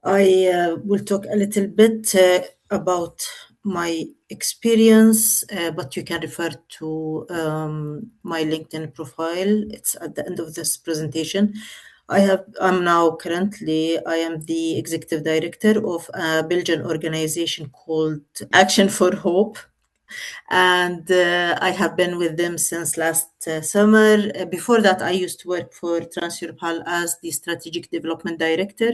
I will talk a little bit about my experience, but you can refer to my LinkedIn profile. It's at the end of this presentation. I am the executive director of a Belgian organization called Action for Hope, and I have been with them since last summer. Before that, I used to work for TransEuropal as the strategic development director,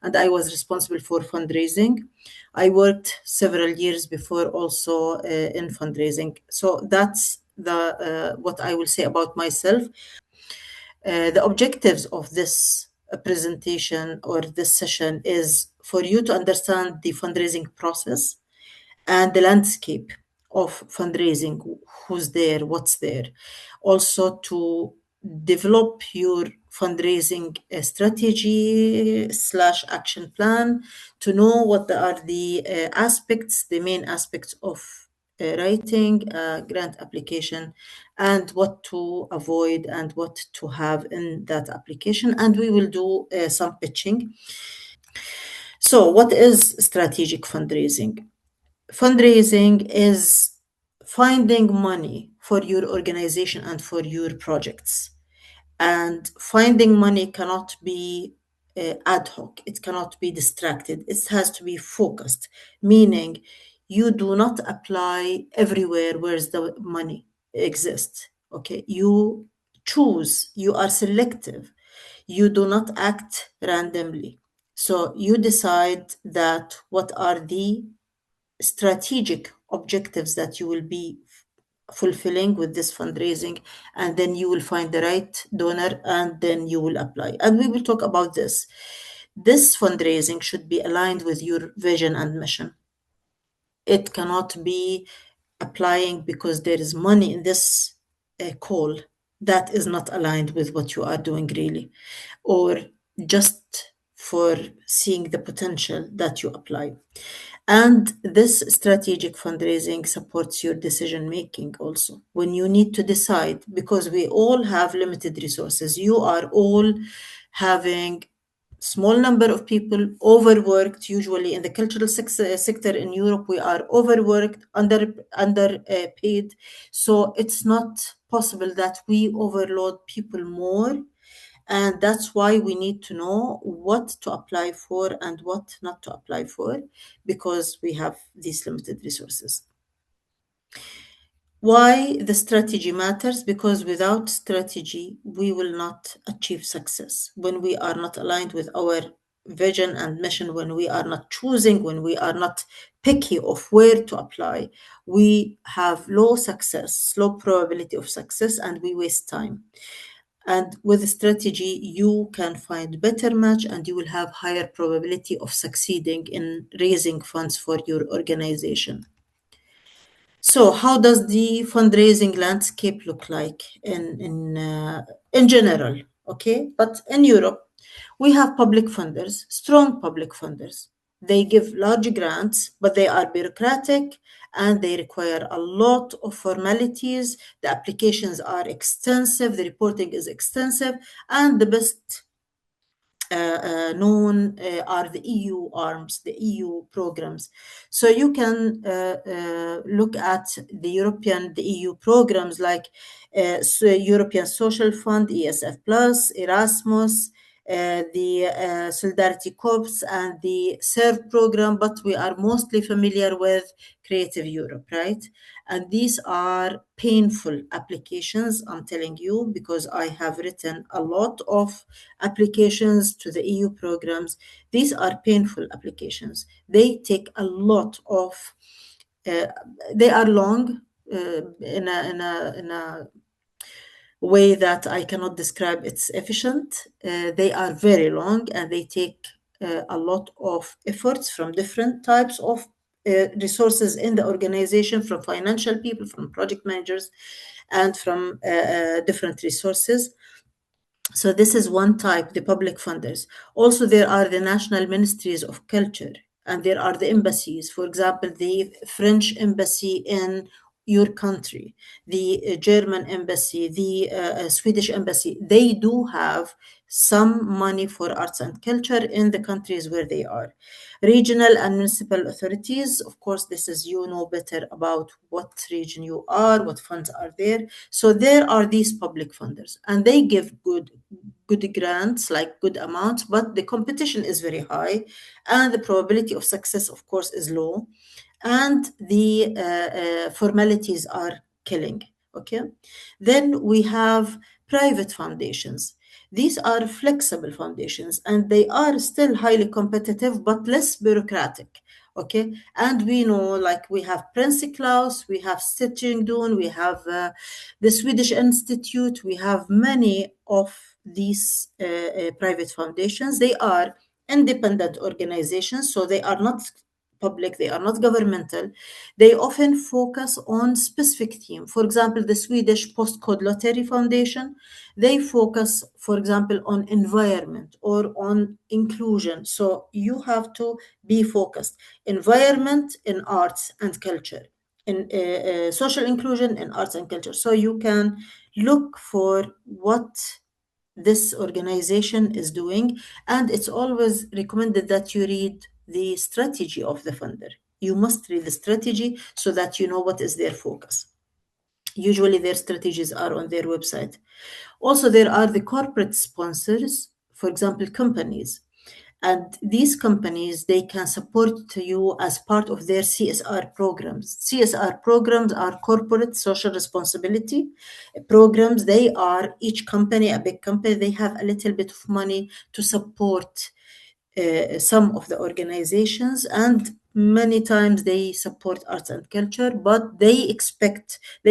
and I was responsible for fundraising. I worked several years before also in fundraising. So that's the what I will say about myself. The objectives of this presentation or this session is for you to understand the fundraising process and the landscape of fundraising, who's there, what's there. Also to develop your fundraising strategy slash action plan, to know what are the the main aspects of writing a grant application, and what to avoid and what to have in that application. And we will do some pitching. So what is strategic fundraising? Fundraising is finding money for your organization and for your projects. And finding money cannot be ad hoc, it cannot be distracted, it has to be focused, meaning you do not apply everywhere where the money exists. Okay, you choose, you are selective, you do not act randomly. So you decide that what are the strategic objectives that you will be fulfilling with this fundraising, and then you will find the right donor and then you will apply. And we will talk about this. This fundraising should be aligned with your vision and mission. It cannot be applying because there is money in this call that is not aligned with what you are doing really, or just for seeing the potential that you apply. And this strategic fundraising supports your decision making also. When you need to decide, because we all have limited resources, you are all having small number of people, overworked. Usually in the cultural sector in Europe, we are overworked, under paid. So it's not possible that we overload people more, and that's why we need to know what to apply for and what not to apply for, because we have these limited resources. Why the strategy matters? Because without strategy, we will not achieve success. When we are not aligned with our vision and mission, when we are not choosing, when we are not picky of where to apply, we have low success, low probability of success, and we waste time. And with a strategy, you can find better match and you will have higher probability of succeeding in raising funds for your organization. So, how does the fundraising landscape look like in general? Okay, but in Europe, we have public funders, strong public funders. They give large grants, but they are bureaucratic and they require a lot of formalities. The applications are extensive, the reporting is extensive, and the best known are the EU arms, the EU programs. So you can look at the EU programs like European Social Fund, ESF Plus, Erasmus, the Solidarity Corps, and the SERV program, but we are mostly familiar with Creative Europe, right? And these are painful applications, I'm telling you, because I have written a lot of applications to the EU programs. These are painful applications. They take a lot of, they are long in a way that I cannot describe. It's efficient. They are very long and they take a lot of efforts from different types of resources in the organization, from financial people, from project managers, and from different resources. So this is one type, the public funders. Also, there are the national ministries of culture, and there are the embassies. For example, the French embassy in your country, the German embassy, the Swedish embassy, they do have some money for arts and culture in the countries where they are. Regional and municipal authorities, of course, this is you know better about what region you are, what funds are there. So there are these public funders, and they give good grants, like good amounts, but the competition is very high, and the probability of success, of course, is low, and the formalities are killing. Okay, then we have private foundations. These are flexible foundations, and they are still highly competitive but less bureaucratic. Okay, and we know, like, we have Prince Klaus, we have Stichting, we have the Swedish Institute, we have many of these private foundations. They are independent organizations, so they are not public, they are not governmental. They often focus on specific theme. For example, the Swedish Postcode Lottery Foundation, they focus, for example, on environment or on inclusion. So you have to be focused. Environment in arts and culture, in social inclusion in arts and culture. So you can look for what this organization is doing, and it's always recommended that you read the strategy of the funder. You must read the strategy so that you know what is their focus. Usually their strategies are on their website. Also, there are the corporate sponsors, for example, companies. And these companies, they can support you as part of their CSR programs. CSR programs are corporate social responsibility programs. They are, each company, a big company, they have a little bit of money to support some of the organizations, and many times they support arts and culture, but they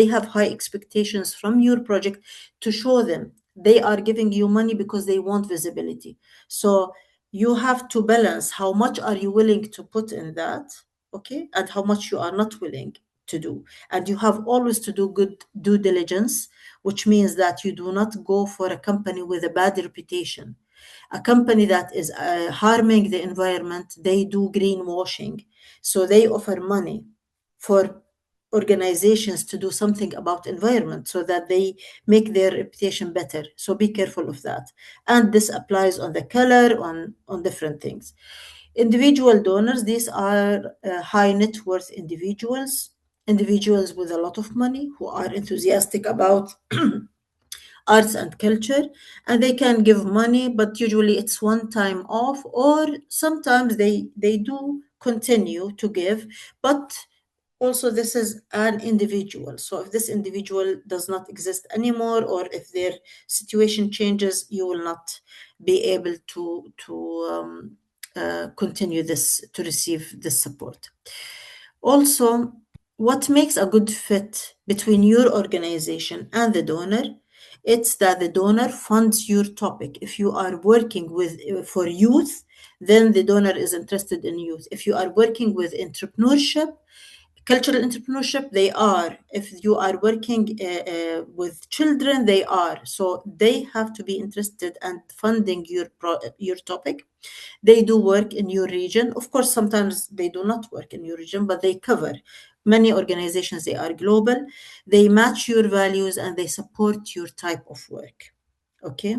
have high expectations from your project to show them. They are giving you money because they want visibility. So you have to balance how much are you willing to put in that, okay, and how much you are not willing to do. And you have always to do good due diligence, which means that you do not go for a company with a bad reputation. A company that is harming the environment, they do greenwashing. So they offer money for organizations to do something about environment so that they make their reputation better. So be careful of that. And this applies on the color, on different things. Individual donors, these are high net worth individuals, individuals with a lot of money who are enthusiastic about arts and culture, and they can give money, but usually it's one time off, or sometimes they do continue to give, but also this is an individual. So if this individual does not exist anymore, or if their situation changes, you will not be able to continue this, to receive this support. Also, what makes a good fit between your organization and the donor, it's that the donor funds your topic. If you are working with for youth, then the donor is interested in youth. If you are working with entrepreneurship, cultural entrepreneurship, they are. If you are working with children, they are. So they have to be interested and funding your topic. They do work in your region. Of course, sometimes they do not work in your region, but they cover many organizations. They are global. They match your values and they support your type of work. Okay.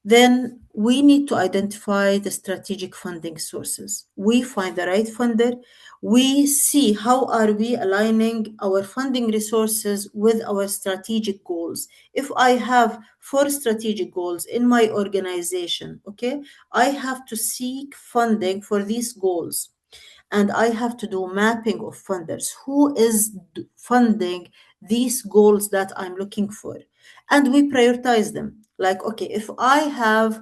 Then we need to identify the strategic funding sources. We find the right funder. We see how are we aligning our funding resources with our strategic goals. If I have 4 strategic goals in my organization, okay, I have to seek funding for these goals, and I have to do mapping of funders. Who is funding these goals that I'm looking for? And we prioritize them. Like, okay, if I have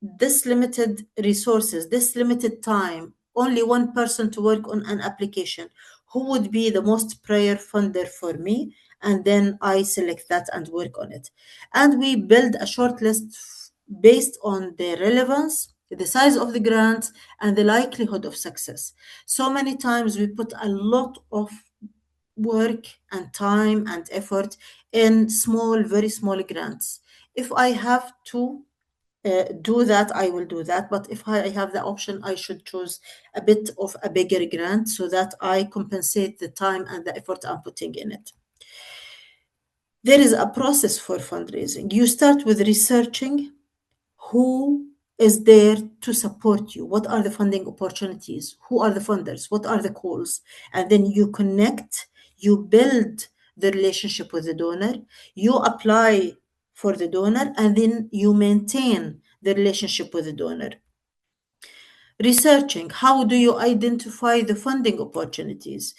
this limited resources, this limited time, only one person to work on an application, who would be the most prior funder for me? And then I select that and work on it. And we build a short list based on the relevance, the size of the grant, and the likelihood of success. So many times we put a lot of work and time and effort in small, very small grants. If I have to do that, I will do that. But if I have the option, I should choose a bit of a bigger grant so that I compensate the time and the effort I'm putting in it. There is a process for fundraising. You start with researching who is there to support you, what are the funding opportunities, who are the funders, what are the calls, and then you connect, you build the relationship with the donor, you apply for the donor, and then you maintain the relationship with the donor. Researching, how do you identify the funding opportunities?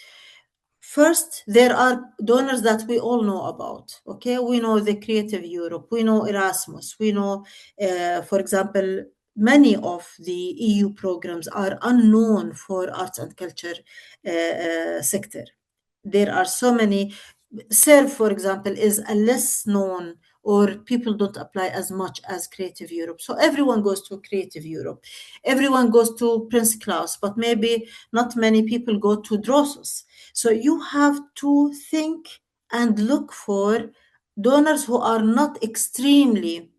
First, there are donors that we all know about. Okay, we know the Creative Europe, we know Erasmus, we know, for example, many of the EU programs are unknown for arts and culture sector. There are so many. SERV, for example, is a less known, or people don't apply as much as Creative Europe. So everyone goes to Creative Europe. Everyone goes to Prince Claus, but maybe not many people go to Drosos. So you have to think and look for donors who are not extremely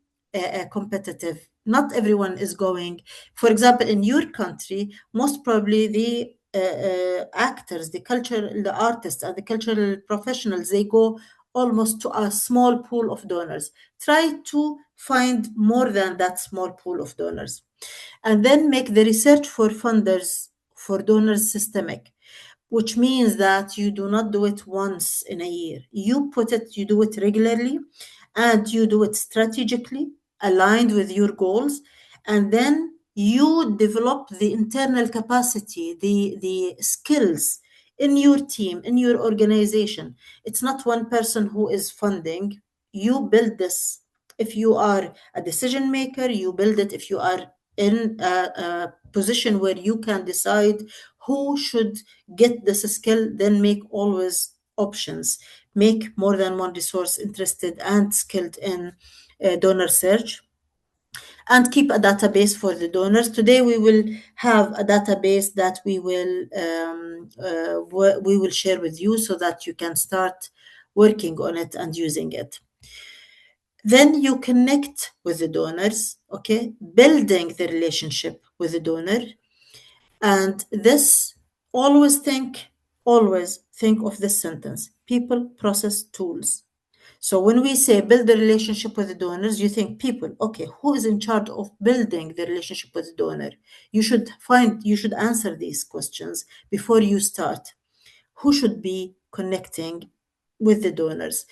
competitive. Not everyone is going. For example, in your country, most probably the actors, the artists, and the cultural professionals, they go almost to a small pool of donors. Try to find more than that small pool of donors, and then make the research for funders, for donors systemic, which means that you do not do it once in a year. You do it regularly, and you do it strategically, aligned with your goals, and then you develop the internal capacity, the skills in your team, in your organization. It's not one person who is funding. You build this. If you are a decision maker, you build it. If you are in a position where you can decide who should get this skill, then make always options. Make more than one resource interested and skilled in donor search, and keep a database for the donors. Today we will have a database that we will share with you so that you can start working on it and using it. Then you connect with the donors, okay, building the relationship with the donor. And this, always think of this sentence: people, process, tools. So when we say build the relationship with the donors, you think people. Okay, who is in charge of building the relationship with the donor? You should answer these questions before you start. Who should be connecting with the donors?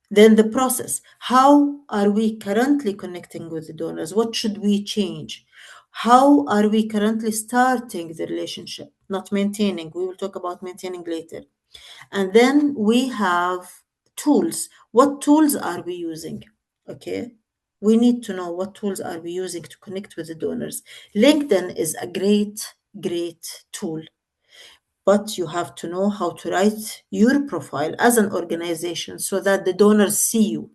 Then the process. How are we currently connecting with the donors? What should we change? How are we currently starting the relationship, not maintaining? We will talk about maintaining later. And then we have tools. What tools are we using? Okay. We need to know what tools are we using to connect with the donors. LinkedIn is a great tool, but you have to know how to write your profile as an organization so that the donors see you,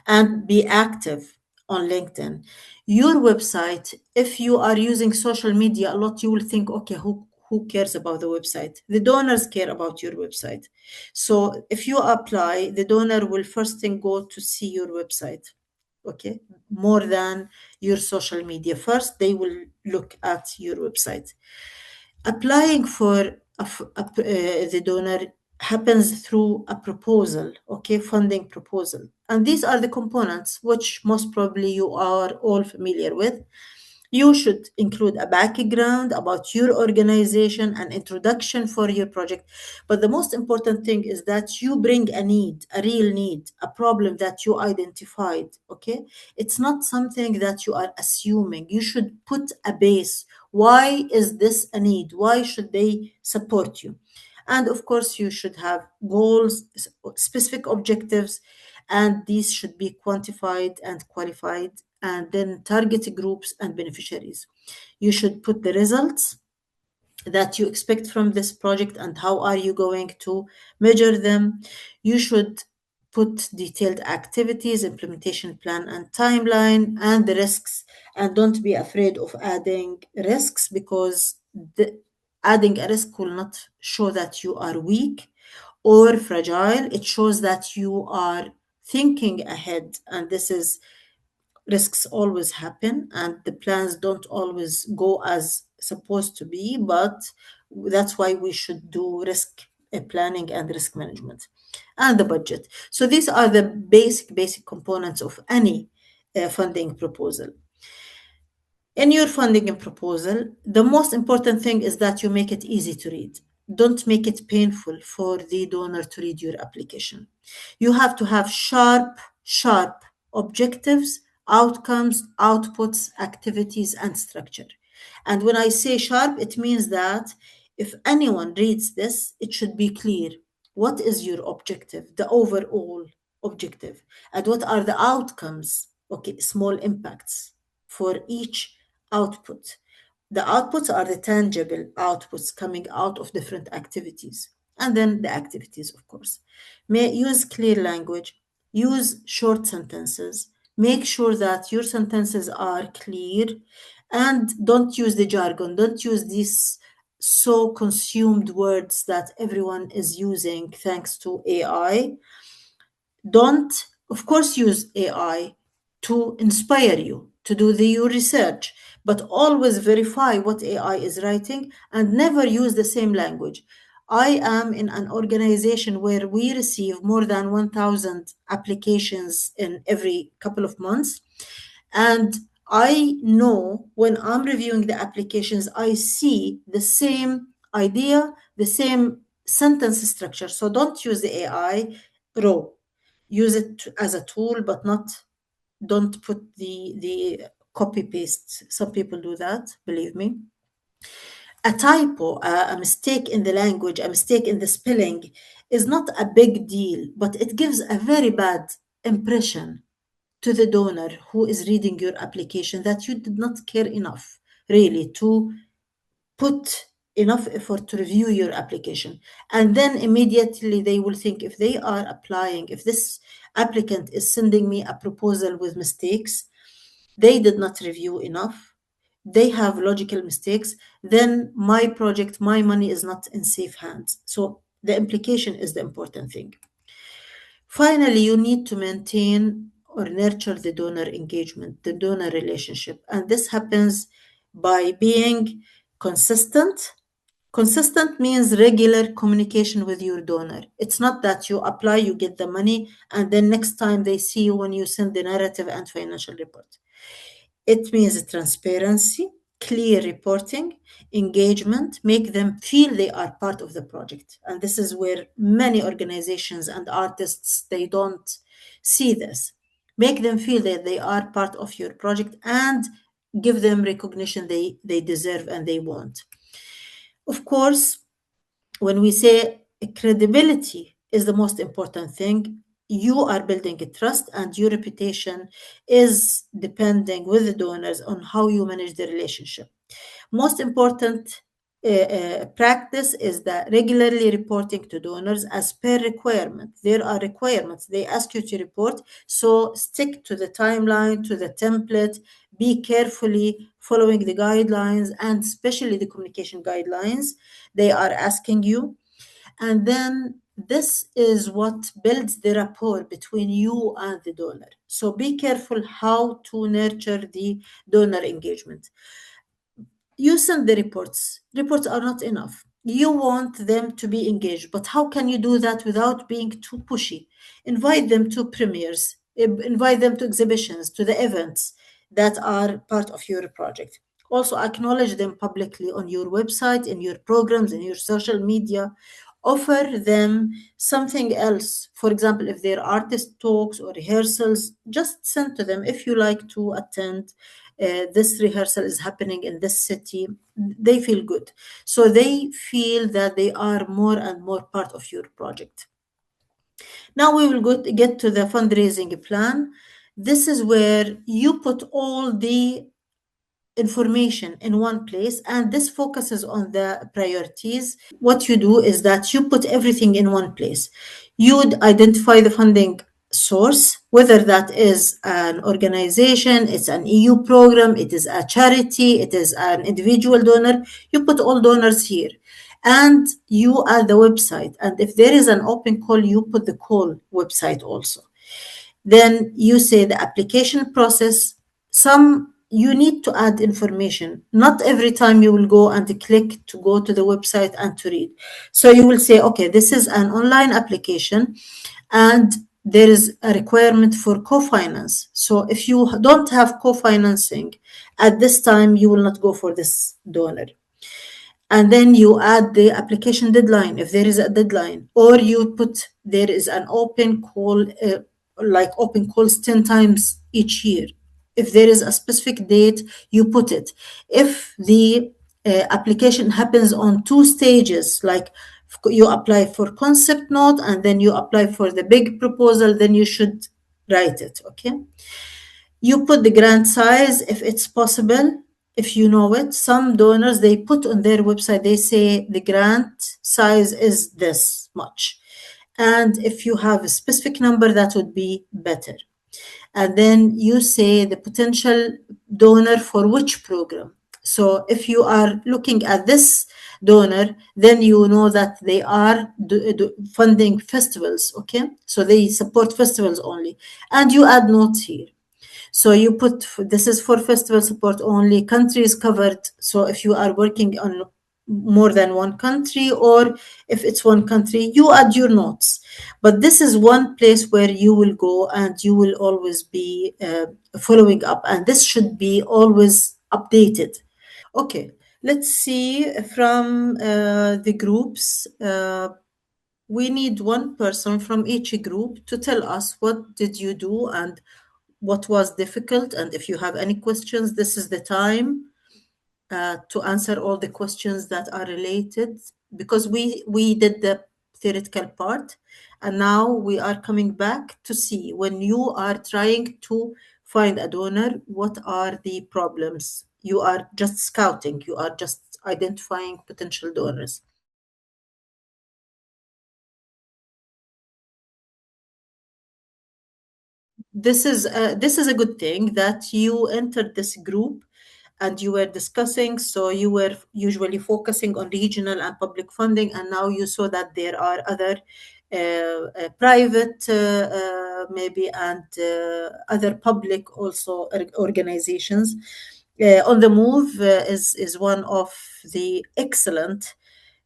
and be active on LinkedIn. Your website, if you are using social media a lot, you will think, okay, who cares about the website? The donors care about your website. So if you apply, the donor will first thing go to see your website, okay, more than your social media. First, they will look at your website. Applying for the donor happens through a proposal, okay, funding proposal. And these are the components which most probably you are all familiar with. You should include a background about your organization, an introduction for your project. But the most important thing is that you bring a need, a real need, a problem that you identified. Okay. It's not something that you are assuming. You should put a base. Why is this a need? Why should they support you? And of course, you should have goals, specific objectives, and these should be quantified and qualified, and then target groups and beneficiaries. You should put the results that you expect from this project and how are you going to measure them. You should put detailed activities, implementation plan and timeline, and the risks. And don't be afraid of adding risks, because adding a risk will not show that you are weak or fragile. It shows that you are thinking ahead, and this is Risks always happen and the plans don't always go as supposed to be, but that's why we should do risk planning and risk management and the budget. So these are the basic components of any funding proposal. In your funding and proposal, the most important thing is that you make it easy to read. Don't make it painful for the donor to read your application. You have to have sharp objectives, outcomes, outputs, activities, and structure. And when I say sharp, it means that if anyone reads this, it should be clear. What is your objective, the overall objective, and what are the outcomes? Okay, small impacts for each output. The outputs are the tangible outputs coming out of different activities. And then the activities, of course. Use clear language, use short sentences, make sure that your sentences are clear, and don't use the jargon, don't use these so consumed words that everyone is using thanks to AI. Don't, of course, use AI to inspire you to do your research, but always verify what AI is writing and never use the same language. I am in an organization where we receive more than 1,000 applications in every couple of months. And I know when I'm reviewing the applications, I see the same idea, the same sentence structure. So don't use the AI raw. Use it as a tool, but don't put the copy paste. Some people do that, believe me. A typo, a mistake in the language, a mistake in the spelling is not a big deal, but it gives a very bad impression to the donor who is reading your application that you did not care enough, really, to put enough effort to review your application. And then immediately they will think, if they are applying, if this applicant is sending me a proposal with mistakes, they did not review enough, they have logical mistakes, then my project, my money is not in safe hands. So the implication is the important thing. Finally, you need to maintain or nurture the donor engagement, the donor relationship. And this happens by being consistent. Consistent means regular communication with your donor. It's not that you apply, you get the money, and then next time they see you when you send the narrative and financial report. It means transparency, clear reporting, engagement, make them feel they are part of the project. And this is where many organizations and artists, they don't see this. Make them feel that they are part of your project and give them recognition they deserve and they want. Of course, when we say credibility is the most important thing, you are building a trust and your reputation is depending with the donors on how you manage the relationship. Most important practice is that regularly reporting to donors as per requirement. There are requirements. They ask you to report, so stick to the timeline, to the template, be carefully following the guidelines and especially the communication guidelines they are asking you. And then this is what builds the rapport between you and the donor. So be careful how to nurture the donor engagement. You send the reports. Reports are not enough. You want them to be engaged, but how can you do that without being too pushy? Invite them to premieres, invite them to exhibitions, to the events that are part of your project. Also, acknowledge them publicly on your website, in your programs, in your social media. Offer them something else. For example, if there are artist talks or rehearsals, just send to them if you like to attend. This rehearsal is happening in this city. They feel good. So they feel that they are more and more part of your project. Now we will get to the fundraising plan. This is where you put all the information in one place, and this focuses on the priorities. What you do is that you put everything in one place. You would identify the funding source, whether that is an organization, it's an EU program, it is a charity, it is an individual donor. You put all donors here and you add the website. And if there is an open call, you put the call website also. Then you say the application process. Some you need to add information. Not every time you will go and click to go to the website and to read. So you will say, okay, this is an online application and there is a requirement for co-finance. So if you don't have co-financing at this time, you will not go for this donor. And then you add the application deadline if there is a deadline, or you put there is an open call, like open calls 10 times each year. If there is a specific date, you put it. If the application happens on two stages, like you apply for concept note and then you apply for the big proposal, then you should write it. Okay. You put the grant size if it's possible, if you know it. Some donors, they put on their website, they say the grant size is this much. And if you have a specific number, that would be better. And then you say the potential donor for which program. So if you are looking at this donor, then you know that they are funding festivals, okay? So they support festivals only. And you add notes here. So you put this is for festival support only, countries covered. So if you are working on more than one country, or if it's one country, you add your notes. But this is one place where you will go and you will always be following up, and this should be always updated. Okay, let's see from the groups. We need one person from each group to tell us what did you do and what was difficult. And if you have any questions, this is the time to answer all the questions that are related, because we did the theoretical part, and now we are coming back to see when you are trying to find a donor, what are the problems. You are just scouting, you are just identifying potential donors. This is a good thing that you entered this group and you were discussing. So you were usually focusing on regional and public funding, and now you saw that there are other private, maybe, and other public also organizations. On the Move is one of the excellent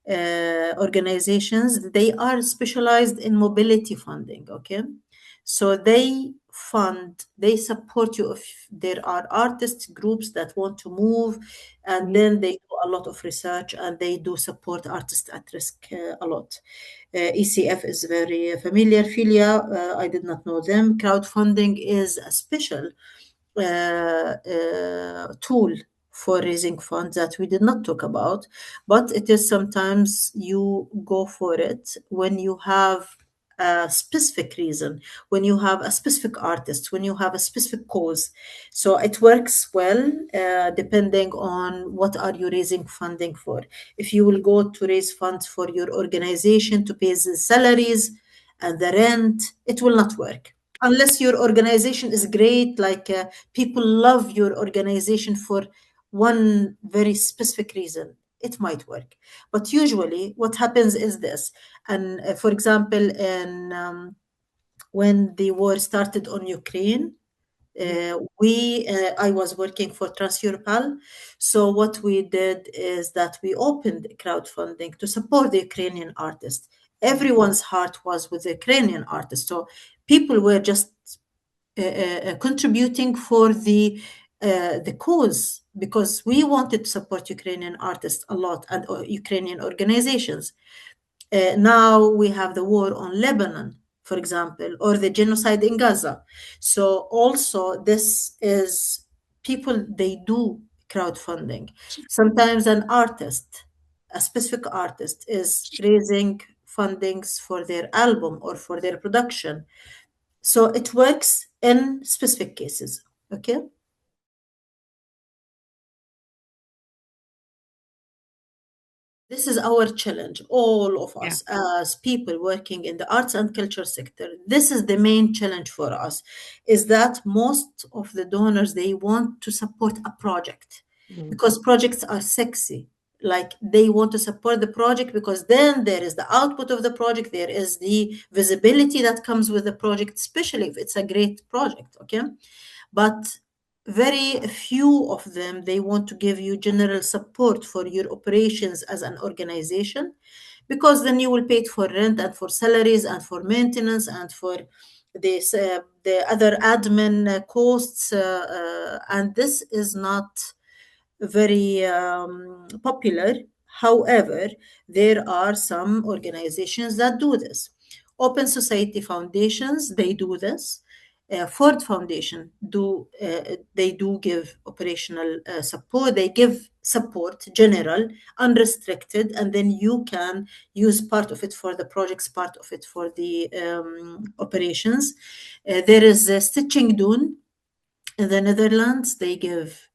organizations. They are specialized in mobility funding. Okay, so they support you if there are artist groups that want to move, and then they do a lot of research and they do support artists at risk a lot. ECF is very familiar. Filia, I did not know them. Crowdfunding is a special tool for raising funds that we did not talk about, but it is sometimes you go for it when you have a specific reason, when you have a specific artist, when you have a specific cause. So it works well depending on what are you raising funding for. If you will go to raise funds for your organization to pay the salaries and the rent, it will not work unless your organization is great, like people love your organization for one very specific reason, it might work. But usually what happens is this. And for example, when the war started on Ukraine, I was working for Transeuropal. So what we did is that we opened crowdfunding to support the Ukrainian artists. Everyone's heart was with the Ukrainian artists. So people were just contributing for the cause, because we wanted to support Ukrainian artists a lot and Ukrainian organizations. Now we have the war on Lebanon, for example, or the genocide in Gaza. So also this is people, they do crowdfunding. Sometimes an artist, a specific artist, is raising fundings for their album or for their production. So it works in specific cases. Okay. This is our challenge, all of Yeah. us as people working in the arts and culture sector. This is the main challenge for us, is that most of the donors, they want to support a project Mm. because projects are sexy. Like they want to support the project because then there is the output of the project, there is the visibility that comes with the project, especially if it's a great project. Okay, but very few of them, they want to give you general support for your operations as an organization, because then you will pay it for rent and for salaries and for maintenance and for this the other admin costs, and this is not very popular. However, there are some organizations that do this. Open Society Foundations, they do this. Ford Foundation they do give operational support. They give support, general, unrestricted, and then you can use part of it for the projects, part of it for the operations. There is Stitching Doen in the Netherlands. They give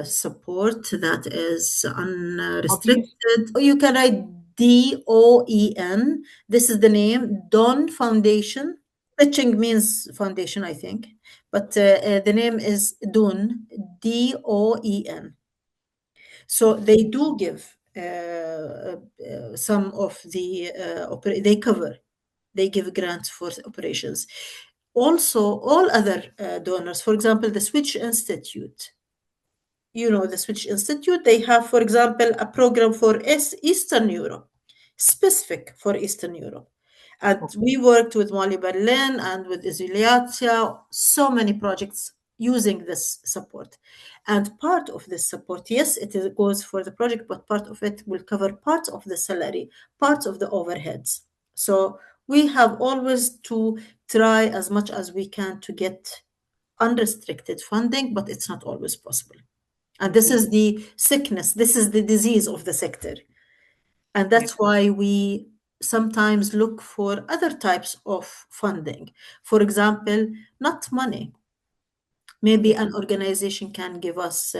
support that is unrestricted. You can write DOEN. This is the name, Don Foundation. Stitching means foundation, I think, but the name is DOEN, DOEN. So they do give some of the they cover, they give grants for operations. Also, all other donors, for example, the Switch Institute. You know, the Switch Institute, they have, for example, a program for Eastern Europe, specific for Eastern Europe. And we worked with Mali Berlin and with Isuliatia, so many projects using this support. And part of this support, yes, goes for the project, but part of it will cover part of the salary, part of the overheads. So we have always to try as much as we can to get unrestricted funding, but it's not always possible. And this is the sickness, this is the disease of the sector. And that's why we sometimes look for other types of funding. For example, not money. Maybe an organization can give us,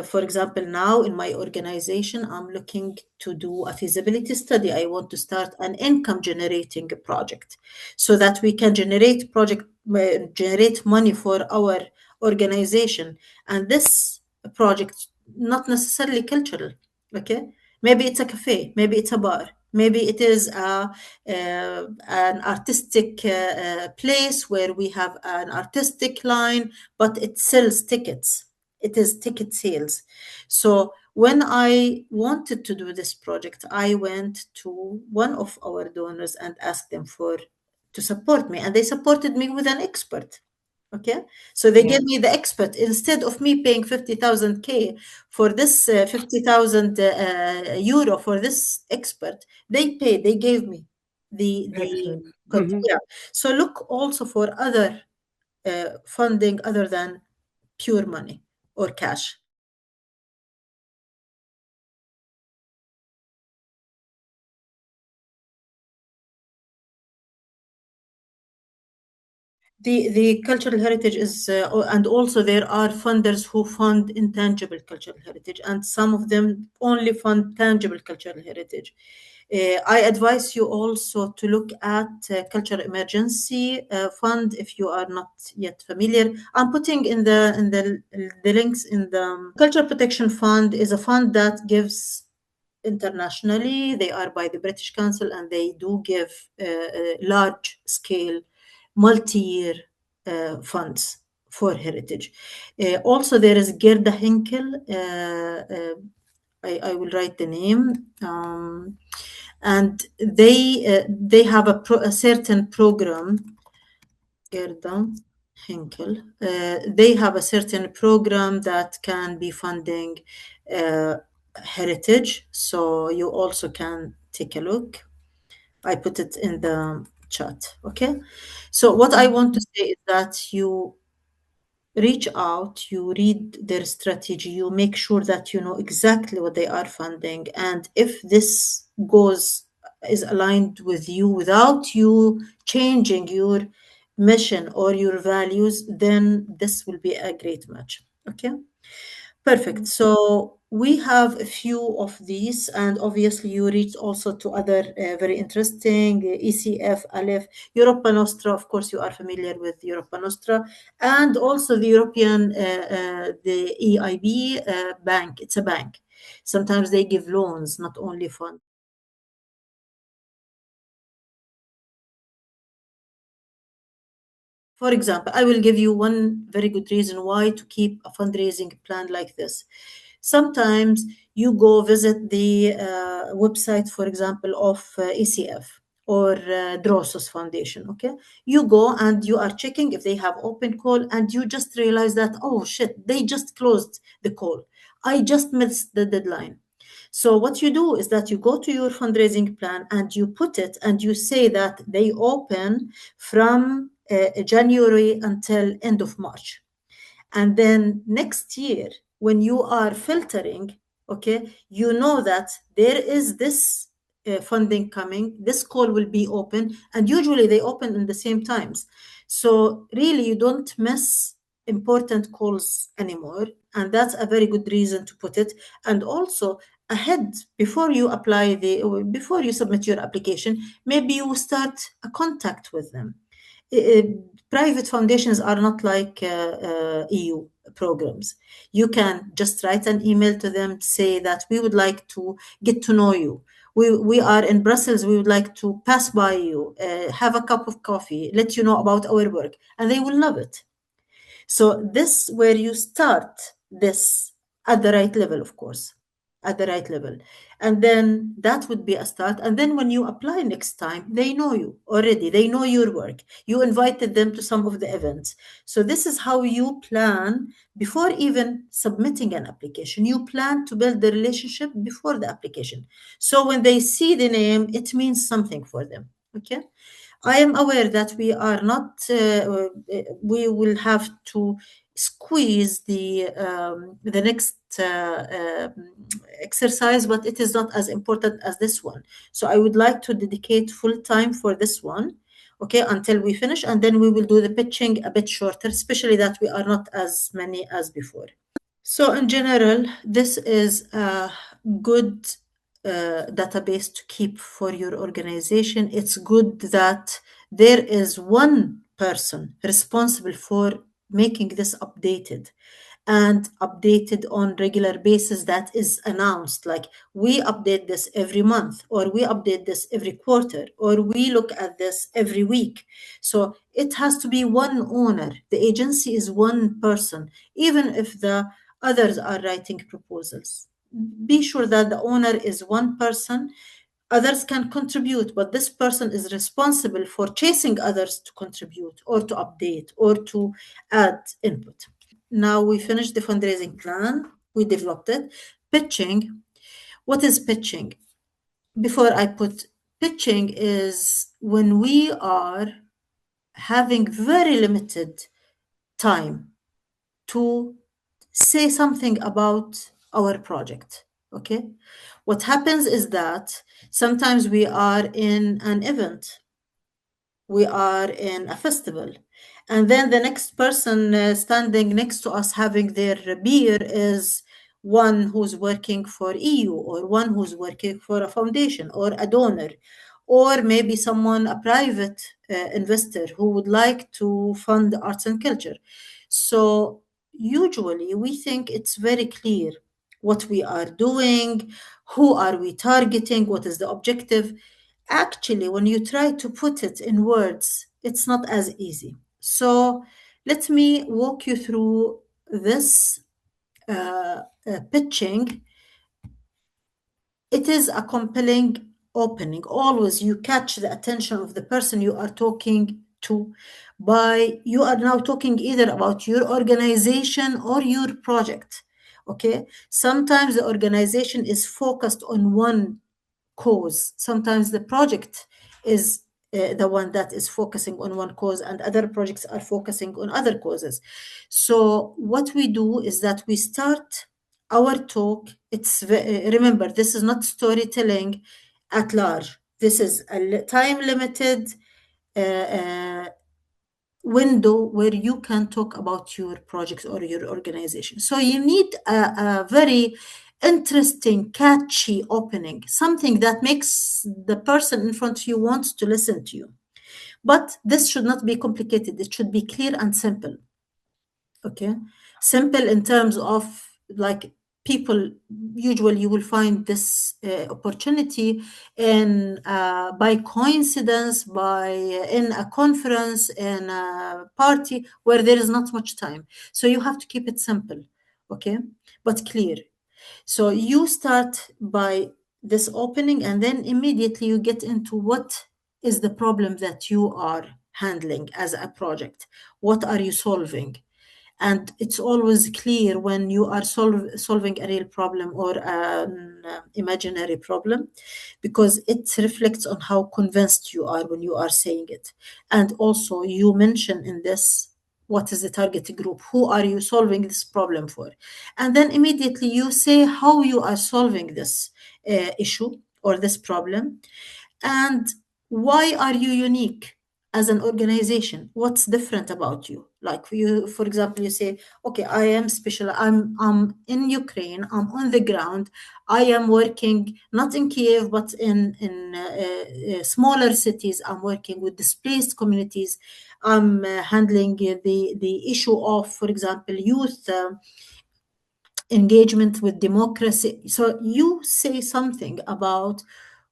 for example, now in my organization, I'm looking to do a feasibility study. I want to start an income generating project so that we can generate money for our organization. And this project, not necessarily cultural, okay? Maybe it's a cafe, maybe it's a bar, maybe it is an artistic place where we have an artistic line, but it sells tickets. It is ticket sales. So when I wanted to do this project, I went to one of our donors and asked them to support me, and they supported me with an expert. Okay, so they gave me the expert instead of me paying 50,000 K for this 50,000 euro for this expert. They paid, they gave me the yeah. So look also for other funding other than pure money or cash. The cultural heritage is, and also there are funders who fund intangible cultural heritage, and some of them only fund tangible cultural heritage. I advise you also to look at Cultural Emergency Fund if you are not yet familiar. I'm putting in the links in the Cultural Protection Fund is a fund that gives internationally. They are by the British Council and they do give large scale multi-year funds for heritage. Also, there is Gerda Henkel. I will write the name. And they have a certain program. Gerda Henkel. They have a certain program that can be funding heritage. So you also can take a look. I put it in the chat. Okay. So what I want to say is that you reach out, you read their strategy, you make sure that you know exactly what they are funding. And if this is aligned with you without you changing your mission or your values, then this will be a great match. Okay. Perfect. So we have a few of these, and obviously you reach also to other very interesting ECF, Aleph, Europa Nostra. Of course, you are familiar with Europa Nostra, and also the European, the EIB bank. It's a bank. Sometimes they give loans, not only funds. For example, I will give you one very good reason why to keep a fundraising plan like this. Sometimes you go visit the website, for example, of ECF or Drosos Foundation. Okay, you go and you are checking if they have open call, and you just realize that, oh shit, they just closed the call. I just missed the deadline. So what you do is that you go to your fundraising plan and you put it and you say that they open from January until end of March. And then next year, when you are filtering, okay, you know that there is this funding coming, this call will be open, and usually they open in the same times. So really, you don't miss important calls anymore. And that's a very good reason to put it. And also, ahead, before you submit your application, maybe you start a contact with them. uh, Private foundations are not like EU programs. You can just write an email to them, say that we would like to get to know you. We are in Brussels. We would like to pass by you, have a cup of coffee, let you know about our work, and they will love it. So this where you start this at the right level, of course, at the right level. And then that would be a start. And then when you apply next time, they know you already. They know your work. You invited them to some of the events. So this is how you plan before even submitting an application. You plan to build the relationship before the application. So when they see the name, it means something for them. Okay. I am aware that we are not, we will have to squeeze the next exercise, but it is not as important as this one. So I would like to dedicate full time for this one, okay, until we finish, and then we will do the pitching a bit shorter, especially that we are not as many as before. So in general, this is a good database to keep for your organization. It's good that there is one person responsible for making this updated and updated on regular basis, that is announced, like we update this every month, or we update this every quarter, or we look at this every week. So it has to be one owner. The agency is one person, even if the others are writing proposals. Be sure that the owner is one person. Others can contribute, but this person is responsible for chasing others to contribute or to update or to add input. Now we finished the fundraising plan, we developed it. Pitching. What is pitching? Before I put, pitching is when we are having very limited time to say something about our project. Okay. What happens is that sometimes we are in an event, we are in a festival, and then the next person standing next to us having their beer is one who's working for EU, or one who's working for a foundation or a donor, or maybe someone, a private investor who would like to fund arts and culture. So usually we think it's very clear what we are doing, who are we targeting, what is the objective. Actually, when you try to put it in words, it's not as easy. So let me walk you through this pitching. It is a compelling opening. Always you catch the attention of the person you are talking to by, you are now talking either about your organization or your project. Okay. Sometimes the organization is focused on one cause. Sometimes the project is the one that is focusing on one cause, and other projects are focusing on other causes. So what we do is that we start our talk. Remember, this is not storytelling at large. This is a time limited uh, uh, window where you can talk about your project or your organization. So you need a very interesting, catchy opening, something that makes the person in front of you want to listen to you. But this should not be complicated. It should be clear and simple. Okay. Simple in terms of, like, people usually you will find this opportunity in by coincidence, by in a conference, in a party where there is not much time. So you have to keep it simple, okay, but clear. So you start by this opening, and then immediately you get into what is the problem that you are handling as a project. What are you solving? And it's always clear when you are solving a real problem or an imaginary problem, because it reflects on how convinced you are when you are saying it. And also you mention in this, what is the target group, who are you solving this problem for, and then immediately you say how you are solving this issue or this problem, and why are you unique as an organization? What's different about you? Like you, for example, you say, okay, I am special. I'm in Ukraine. I'm on the ground. I am working not in Kiev, but in smaller cities. I'm working with displaced communities. I'm handling the issue of, for example, youth engagement with democracy. So you say something about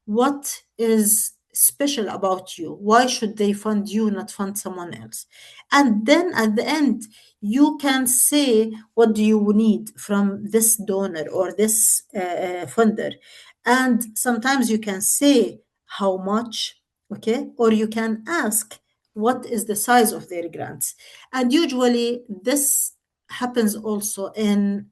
what is special about you. Why should they fund you, not fund someone else? And then at the end, you can say, what do you need from this donor or this funder? And sometimes you can say how much, okay? Or you can ask, what is the size of their grants? And usually this happens also in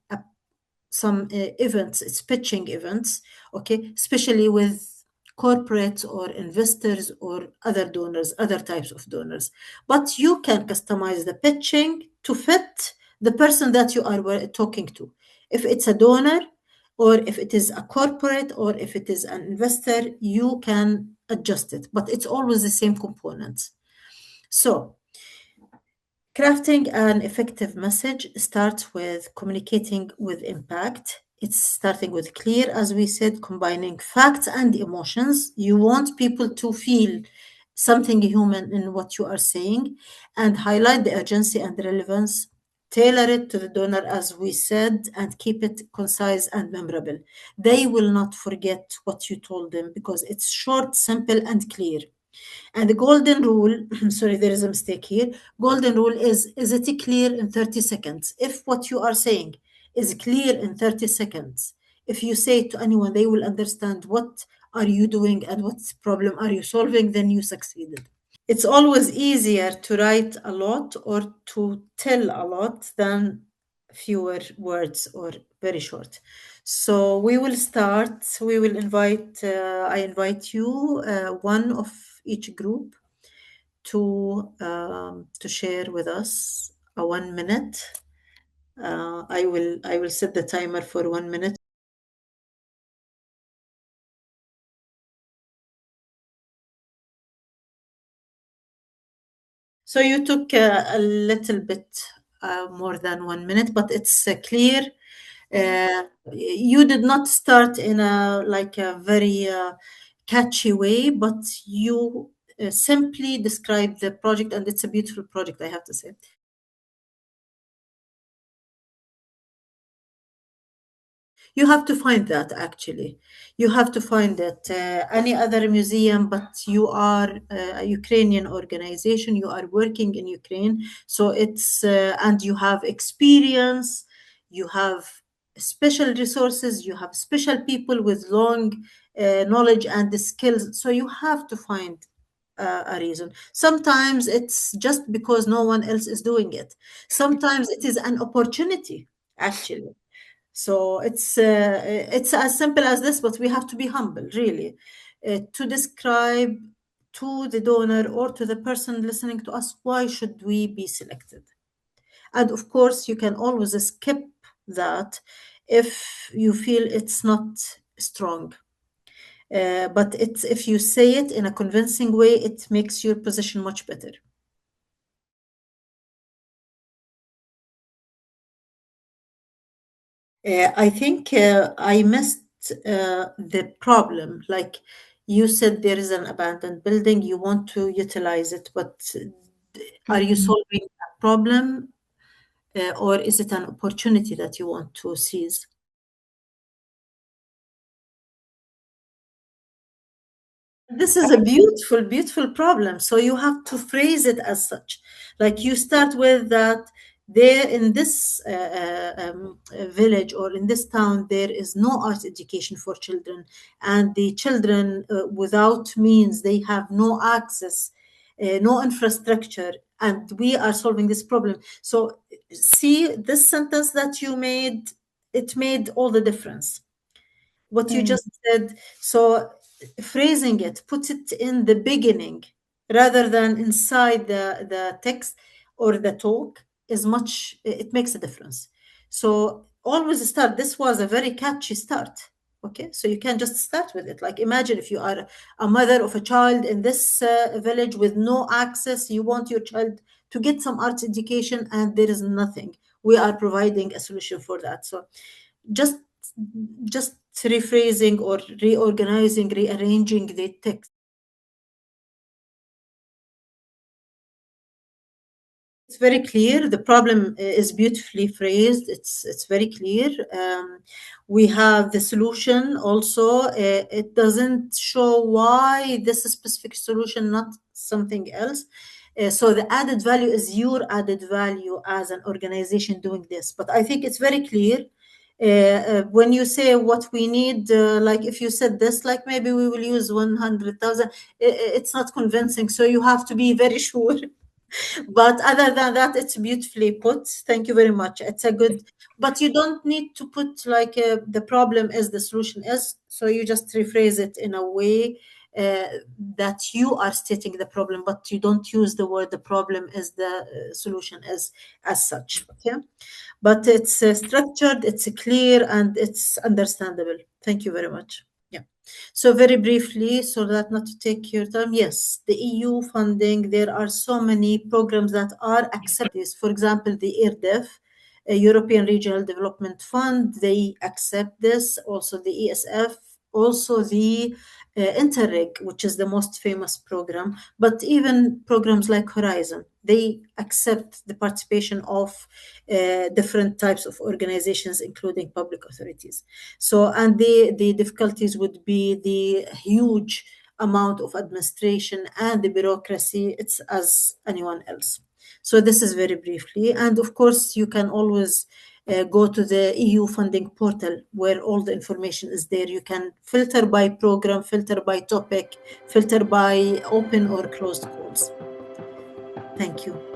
some events, it's pitching events, okay, especially with corporates or investors or other donors, other types of donors. But you can customize the pitching to fit the person that you are talking to. If it's a donor, or if it is a corporate, or if it is an investor, you can adjust it, but it's always the same components. So crafting an effective message starts with communicating with impact. It's starting with clear, as we said, combining facts and emotions. You want people to feel something human in what you are saying, and highlight the urgency and relevance. Tailor it to the donor, as we said, and keep it concise and memorable. They will not forget what you told them because it's short, simple, and clear. And the golden rule, sorry, there is a mistake here. Golden rule is it clear in 30 seconds? If what you are saying is clear in 30 seconds, if you say it to anyone, they will understand what are you doing and what problem are you solving, then you succeeded. It's always easier to write a lot or to tell a lot than fewer words or very short. So we will start. We will invite, I invite you, one of each group to share with us a 1 minute. I will set the timer for 1 minute. So you took a little bit more than 1 minute, but it's clear. You did not start in a like a very catchy way, but you simply described the project, and it's a beautiful project, I have to say. You have to find that actually. You have to find it. Any other museum, but you are a Ukrainian organization, you are working in Ukraine. So it's, and you have experience, you have special resources, you have special people with long knowledge and the skills. So you have to find a reason. Sometimes it's just because no one else is doing it. Sometimes it is an opportunity, actually. So it's as simple as this, but we have to be humble, really, to describe to the donor or to the person listening to us why should we be selected. And of course, you can always skip that if you feel it's not strong. But it's if you say it in a convincing way, it makes your position much better. I think I missed the problem. Like you said, there is an abandoned building, you want to utilize it, but are you solving a problem or is it an opportunity that you want to seize? This is a beautiful, beautiful problem. So you have to phrase it as such. Like you start with that there in this village or in this town, there is no art education for children. And the children without means, they have no access, no infrastructure. And we are solving this problem. So see this sentence that you made, it made all the difference what you just said. So phrasing it, put it in the beginning rather than inside the text or the talk is much, it makes a difference. So always start. This was a very catchy start. Okay, so you can just start with it. Like imagine if you are a mother of a child in this village with no access, you want your child to get some art education and there is nothing. We are providing a solution for that. So just just rephrasing or reorganizing, rearranging the text. It's very clear. The problem is beautifully phrased. It's very clear. We have the solution also. It doesn't show why this specific solution, not something else. So the added value is your added value as an organization doing this. But I think it's very clear. When you say what we need, like if you said this, like maybe we will use 100,000, it's not convincing. So you have to be very sure. But other than that, it's beautifully put. Thank you very much. It's a good, but you don't need to put like the problem is the solution is. So you just rephrase it in a way uh, that you are stating the problem, but you don't use the word the problem is the solution as such. Okay, but it's structured, it's clear, and it's understandable. Thank you very much. Yeah. So very briefly, so that not to take your time, yes, the EU funding, there are so many programs that are accepted. For example, the ERDF, European Regional Development Fund, they accept this. Also the ESF, also the Interreg, which is the most famous program, but even programs like Horizon, they accept the participation of different types of organizations, including public authorities. So, and the difficulties would be the huge amount of administration and the bureaucracy. It's as anyone else. So this is very briefly. And of course, you can always go to the EU funding portal where all the information is there. You can filter by program, filter by topic, filter by open or closed calls. Thank you.